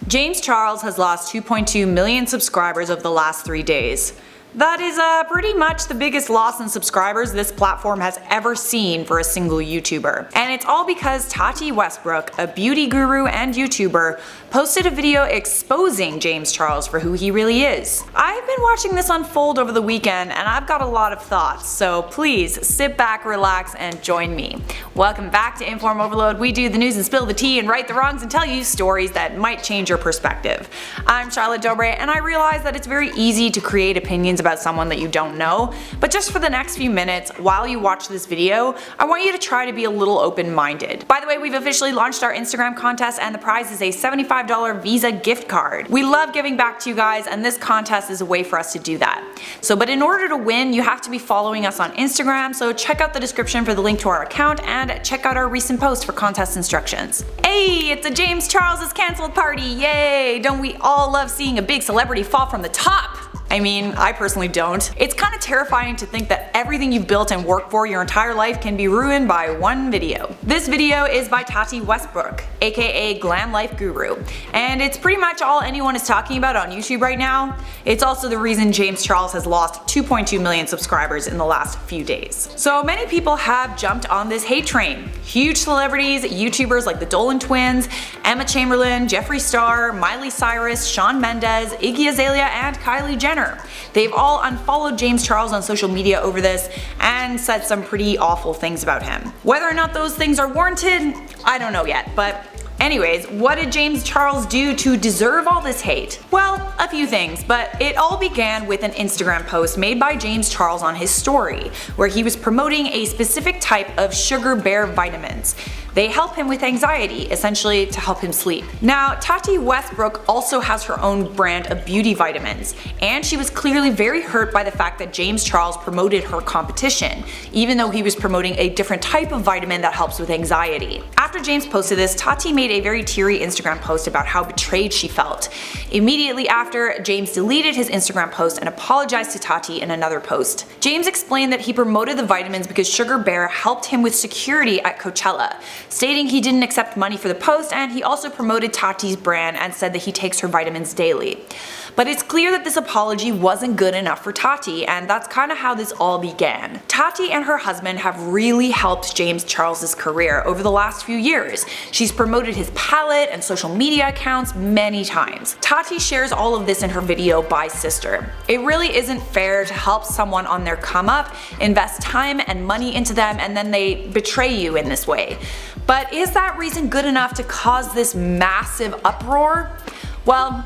James Charles has lost 2.2 million subscribers over the last 3 days. That is pretty much the biggest loss in subscribers this platform has ever seen for a single YouTuber. And it's all because Tati Westbrook, a beauty guru and YouTuber, posted a video exposing James Charles for who he really is. I've been watching this unfold over the weekend and I've got a lot of thoughts, so please sit back, relax, and join me. Welcome back to InformOverload. We do the news and spill the tea and right the wrongs and tell you stories that might change your perspective. I'm Charlotte Dobre, and I realize that it's very easy to create opinions about someone that you don't know, but just for the next few minutes while you watch this video, I want you to try to be a little open-minded. By the way, we've officially launched our Instagram contest and the prize is a $75 Visa gift card. We love giving back to you guys, and this contest is a way for us to do that. But in order to win, you have to be following us on Instagram, so check out the description for the link to our account and check out our recent post for contest instructions. Hey, it's a James Charles' cancelled party, yay! Don't we all love seeing a big celebrity fall from the top? I mean, I personally don't. It's kind of terrifying to think that everything you've built and worked for your entire life can be ruined by one video. This video is by Tati Westbrook, aka Glam Life Guru, and it's pretty much all anyone is talking about on YouTube right now. It's also the reason James Charles has lost 2.2 million subscribers in the last few days. So many people have jumped on this hate train. Huge celebrities, YouTubers like the Dolan twins, Emma Chamberlain, Jeffree Star, Miley Cyrus, Shawn Mendes, Iggy Azalea, and Kylie Jenner. They've all unfollowed James Charles on social media over this and said some pretty awful things about him. Whether or not those things are warranted, I don't know yet, but anyways, what did James Charles do to deserve all this hate? Well, a few things, but it all began with an Instagram post made by James Charles on his story, where he was promoting a specific type of sugar bear vitamins. They help him with anxiety, essentially to help him sleep. Now, Tati Westbrook also has her own brand of beauty vitamins, and she was clearly very hurt by the fact that James Charles promoted her competition, even though he was promoting a different type of vitamin that helps with anxiety. After James posted this, Tati made a very teary Instagram post about how betrayed she felt. Immediately after, James deleted his Instagram post and apologized to Tati in another post. James explained that he promoted the vitamins because Sugar Bear helped him with security at Coachella, stating he didn't accept money for the post, and he also promoted Tati's brand and said that he takes her vitamins daily. But it's clear that this apology wasn't good enough for Tati, and that's kind of how this all began. Tati and her husband have really helped James Charles' career over the last few years. She's promoted his palette and social media accounts many times. Tati shares all of this in her video Bye Sister. It really isn't fair to help someone on their come up, invest time and money into them, and then they betray you in this way. But is that reason good enough to cause this massive uproar? Well,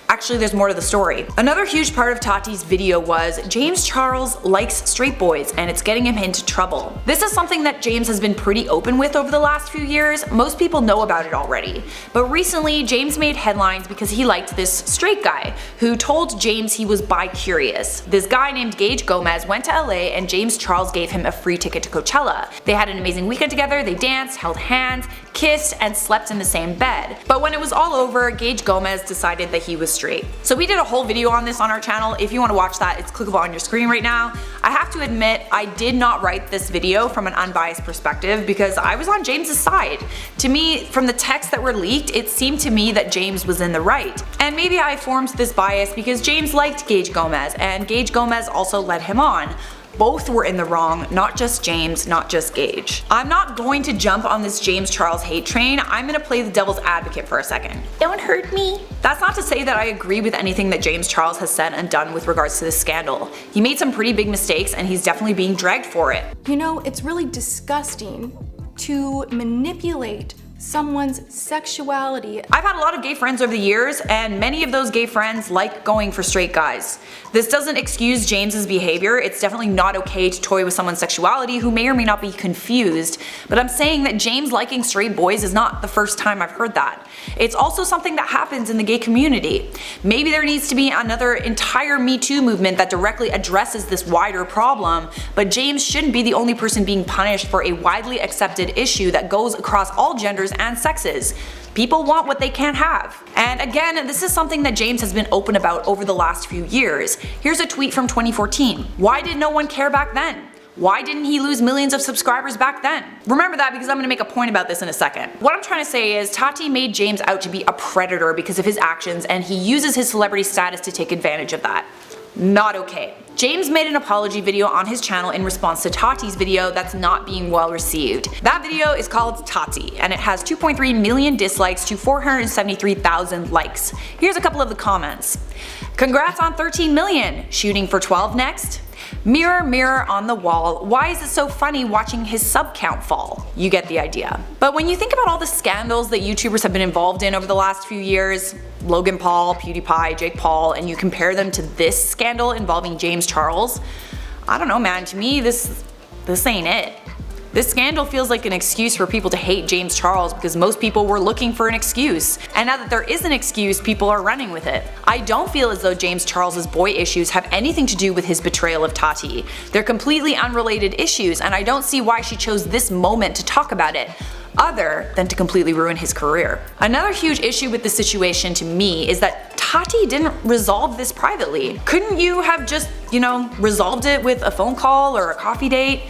actually there's more to the story. Another huge part of Tati's video was James Charles likes straight boys and it's getting him into trouble. This is something that James has been pretty open with over the last few years. Most people know about it already. But recently, James made headlines because he liked this straight guy who told James he was bi-curious. This guy named Gage Gomez went to LA and James Charles gave him a free ticket to Coachella. They had an amazing weekend together, they danced, held hands, kissed, and slept in the same bed. But when it was all over, Gage Gomez decided that he was straight. So we did a whole video on this on our channel. If you want to watch that, it's clickable on your screen right now. I have to admit, I did not write this video from an unbiased perspective because I was on James's side. To me, from the texts that were leaked, it seemed to me that James was in the right. And maybe I formed this bias because James liked Gage Gomez and Gage Gomez also led him on. Both were in the wrong, not just James, not just Gage. I'm not going to jump on this James Charles hate train. I'm gonna play the devil's advocate for a second. Don't hurt me. That's not to say that I agree with anything that James Charles has said and done with regards to this scandal. He made some pretty big mistakes and he's definitely being dragged for it. You know, it's really disgusting to manipulate someone's sexuality. I've had a lot of gay friends over the years, and many of those gay friends like going for straight guys. This doesn't excuse James's behavior. It's definitely not okay to toy with someone's sexuality who may or may not be confused, but I'm saying that James liking straight boys is not the first time I've heard that. It's also something that happens in the gay community. Maybe there needs to be another entire Me Too movement that directly addresses this wider problem, but James shouldn't be the only person being punished for a widely accepted issue that goes across all genders and sexes. People want what they can't have. And again, this is something that James has been open about over the last few years. Here's a tweet from 2014. Why did no one care back then? Why didn't he lose millions of subscribers back then? Remember that because I'm gonna make a point about this in a second. What I'm trying to say is Tati made James out to be a predator because of his actions, and he uses his celebrity status to take advantage of that. Not okay. James made an apology video on his channel in response to Tati's video that's not being well received. That video is called Tati, and it has 2.3 million dislikes to 473,000 likes. Here's a couple of the comments. Congrats on 13 million, shooting for 12 next? Mirror, mirror on the wall, why is it so funny watching his sub count fall? You get the idea. But when you think about all the scandals that YouTubers have been involved in over the last few years, Logan Paul, PewDiePie, Jake Paul, and you compare them to this scandal involving James Charles, I don't know man, to me this ain't it. This scandal feels like an excuse for people to hate James Charles because most people were looking for an excuse. And now that there is an excuse, people are running with it. I don't feel as though James Charles' boy issues have anything to do with his betrayal of Tati. They're completely unrelated issues, and I don't see why she chose this moment to talk about it, other than to completely ruin his career. Another huge issue with the situation to me is that Tati didn't resolve this privately. Couldn't you have just, resolved it with a phone call or a coffee date?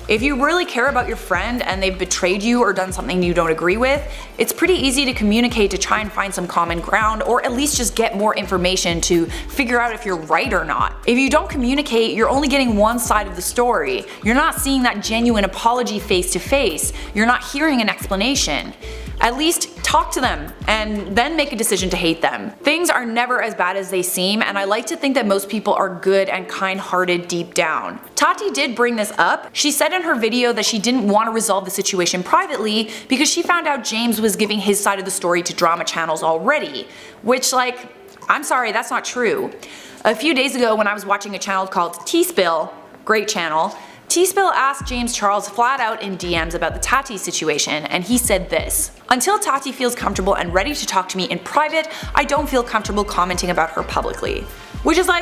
If you really care about your friend and they've betrayed you or done something you don't agree with, it's pretty easy to communicate to try and find some common ground, or at least just get more information to figure out if you're right or not. If you don't communicate, you're only getting one side of the story. You're not seeing that genuine apology face to face. You're not hearing an explanation. At least talk to them and then make a decision to hate them. Things are never as bad as they seem, and I like to think that most people are good and kind-hearted deep down. Tati did bring this up. She said in her video that she didn't want to resolve the situation privately because she found out James was giving his side of the story to drama channels already, which I'm sorry, that's not true. A few days ago when I was watching a channel called T-Spill, great channel, T-Spill asked James Charles flat out in DMs about the Tati situation, and he said this: "Until Tati feels comfortable and ready to talk to me in private, I don't feel comfortable commenting about her publicly." Which is I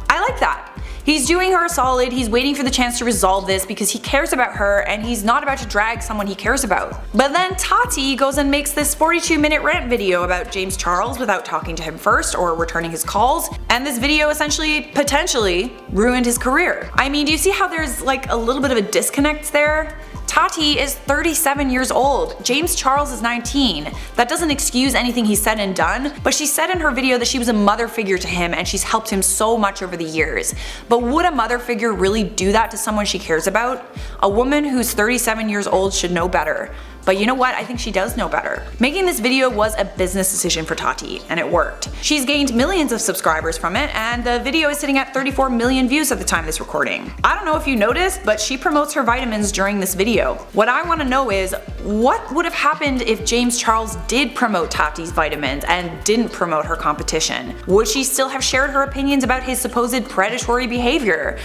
like that. He's doing her a solid, he's waiting for the chance to resolve this because he cares about her and he's not about to drag someone he cares about. But then Tati goes and makes this 42-minute rant video about James Charles without talking to him first or returning his calls, and this video essentially, potentially, ruined his career. I mean, do you see how there's a little bit of a disconnect there? Tati is 37 years old, James Charles is 19. That doesn't excuse anything he said and done, but she said in her video that she was a mother figure to him and she's helped him so much over the years. But would a mother figure really do that to someone she cares about? A woman who's 37 years old should know better. But you know what? I think she does know better. Making this video was a business decision for Tati, and it worked. She's gained millions of subscribers from it, and the video is sitting at 34 million views at the time of this recording. I don't know if you noticed, but she promotes her vitamins during this video. What I want to know is, what would have happened if James Charles did promote Tati's vitamins and didn't promote her competition? Would she still have shared her opinions about his supposed predatory behavior?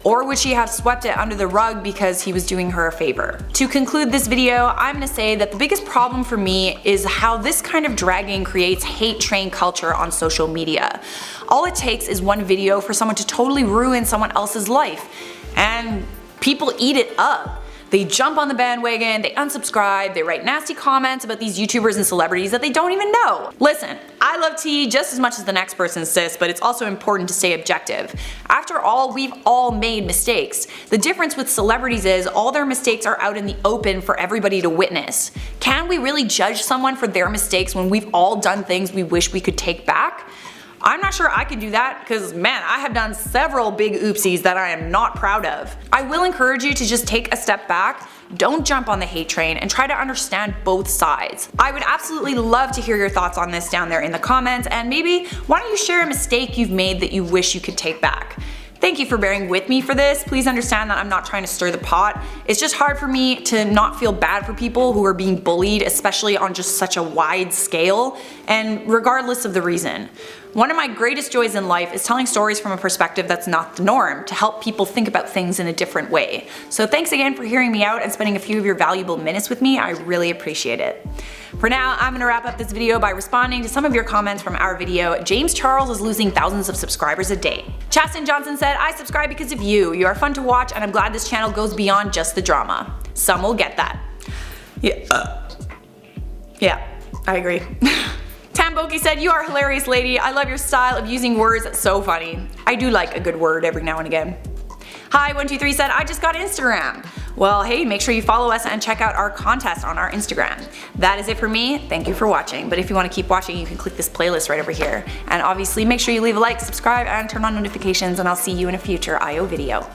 Or would she have swept it under the rug because he was doing her a favor? To conclude this video, I'm gonna say that the biggest problem for me is how this kind of dragging creates hate train culture on social media. All it takes is one video for someone to totally ruin someone else's life, and people eat it up. They jump on the bandwagon, they unsubscribe, they write nasty comments about these YouTubers and celebrities that they don't even know. Listen, I love tea just as much as the next person, sis, but it's also important to stay objective. After all, we've all made mistakes. The difference with celebrities is all their mistakes are out in the open for everybody to witness. Can we really judge someone for their mistakes when we've all done things we wish we could take back? I'm not sure I can do that because, man, I have done several big oopsies that I am not proud of. I will encourage you to just take a step back, don't jump on the hate train, and try to understand both sides. I would absolutely love to hear your thoughts on this down there in the comments, and maybe why don't you share a mistake you've made that you wish you could take back. Thank you for bearing with me for this. Please understand that I'm not trying to stir the pot. It's just hard for me to not feel bad for people who are being bullied, especially on just such a wide scale, and regardless of the reason. One of my greatest joys in life is telling stories from a perspective that's not the norm, to help people think about things in a different way. So thanks again for hearing me out and spending a few of your valuable minutes with me. I really appreciate it. For now, I'm gonna wrap up this video by responding to some of your comments from our video, James Charles is losing thousands of subscribers a day. Chaston Johnson said, I subscribe because of you. You are fun to watch and I'm glad this channel goes beyond just the drama. Some will get that. Yeah, I agree. Tamboki said, you are hilarious, lady. I love your style of using words, so funny. I do like a good word every now and again. Hi123 said, I just got Instagram. Well, hey, make sure you follow us and check out our contest on our Instagram. That is it for me. Thank you for watching. But if you want to keep watching, you can click this playlist right over here. And obviously make sure you leave a like, subscribe, and turn on notifications, and I'll see you in a future IO video.